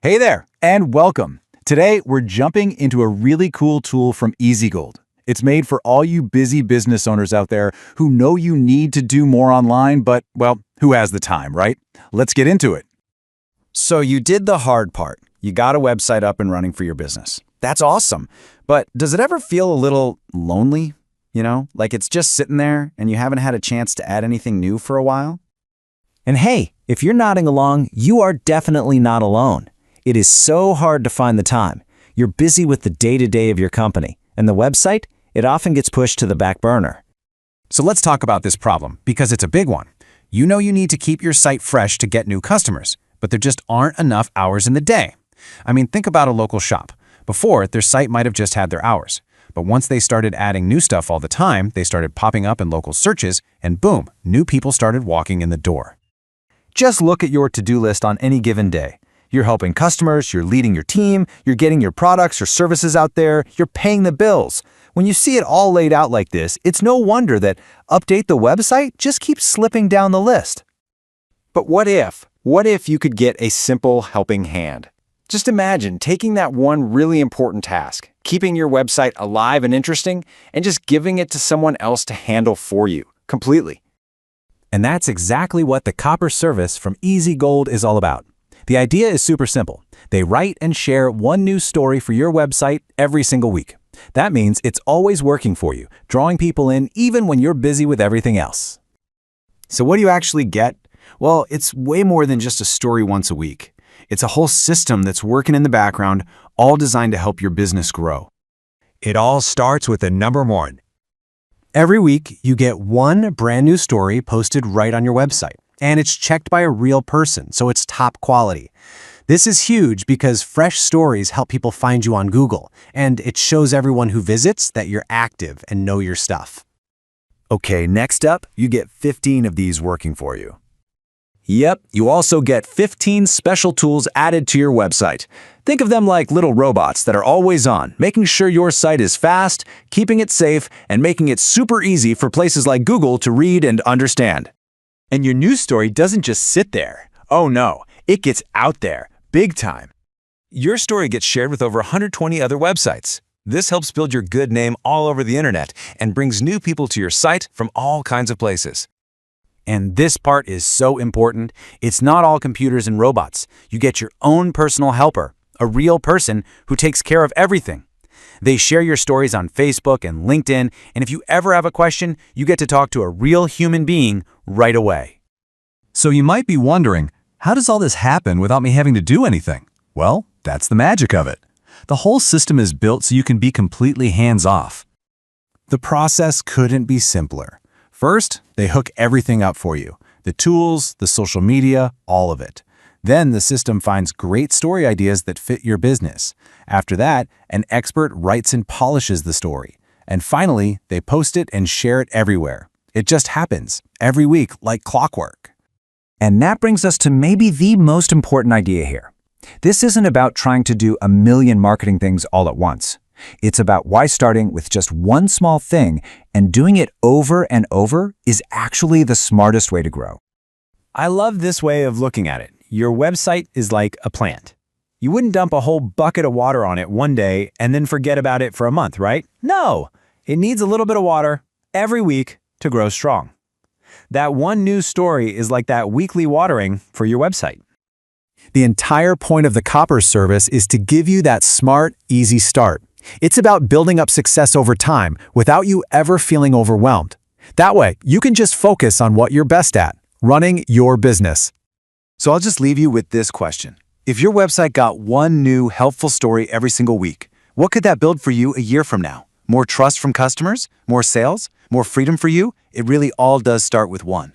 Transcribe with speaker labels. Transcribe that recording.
Speaker 1: Hey there, and welcome. Today, we're jumping into a really cool tool from EasyGold. It's made for all you busy business owners out there who know you need to do more online, but, well, who has the time, right? Let's get into it. So you did the hard part. You got a website up and running for your business. That's awesome. But does it ever feel a little lonely? Like it's just sitting there and you haven't had a chance to add anything new for a while?
Speaker 2: And hey, if you're nodding along, you are definitely not alone. It is so hard to find the time. You're busy with the day-to-day of your company, and the website, it often gets pushed to the back burner.
Speaker 1: So let's talk about this problem, because it's a big one. You know you need to keep your site fresh to get new customers, but there just aren't enough hours in the day. I mean, think about a local shop. Before, their site might have just had their hours. But once they started adding new stuff all the time, they started popping up in local searches, and boom, new people started walking in the door. Just look at your to-do list on any given day. You're helping customers, you're leading your team, you're getting your products or services out there, you're paying the bills. When you see it all laid out like this, it's no wonder that update the website just keeps slipping down the list.
Speaker 3: But what if you could get a simple helping hand? Just imagine taking that one really important task, keeping your website alive and interesting, and just giving it to someone else to handle for you, completely.
Speaker 2: And that's exactly what the Copper service from EasyGold is all about. The idea is super simple. They write and share one new story for your website every single week. That means it's always working for you, drawing people in even when you're busy with everything else.
Speaker 1: So what do you actually get? Well, it's way more than just a story once a week. It's a whole system that's working in the background, all designed to help your business grow.
Speaker 4: It all starts with the number one.
Speaker 1: Every week, you get one brand new story posted right on your website, and it's checked by a real person, so it's top quality. This is huge because fresh stories help people find you on Google, and it shows everyone who visits that you're active and know your stuff. Okay, next up, you get 15 of these working for you. Yep, you also get 15 special tools added to your website. Think of them like little robots that are always on, making sure your site is fast, keeping it safe, and making it super easy for places like Google to read and understand. And your news story doesn't just sit there. Oh no, it gets out there, big time. Your story gets shared with over 120 other websites. This helps build your good name all over the internet and brings new people to your site from all kinds of places. And this part is so important. It's not all computers and robots. You get your own personal helper, a real person who takes care of everything. They share your stories on Facebook and LinkedIn, and if you ever have a question, you get to talk to a real human being right away. So you might be wondering, how does all this happen without me having to do anything? Well, that's the magic of it. The whole system is built so you can be completely hands-off. The process couldn't be simpler. First, they hook everything up for you. The tools, the social media, all of it. Then the system finds great story ideas that fit your business. After that, an expert writes and polishes the story. And finally, they post it and share it everywhere. It just happens, every week like clockwork.
Speaker 2: And that brings us to maybe the most important idea here. This isn't about trying to do a million marketing things all at once. It's about why starting with just one small thing and doing it over and over is actually the smartest way to grow.
Speaker 1: I love this way of looking at it. Your website is like a plant. You wouldn't dump a whole bucket of water on it one day and then forget about it for a month, right? No, it needs a little bit of water every week to grow strong. That one news story is like that weekly watering for your website. The entire point of the Copper service is to give you that smart, easy start. It's about building up success over time without you ever feeling overwhelmed. That way, you can just focus on what you're best at, running your business. So I'll just leave you with this question. If your website got one new helpful story every single week, what could that build for you a year from now? More trust from customers? More sales? More freedom for you? It really all does start with one.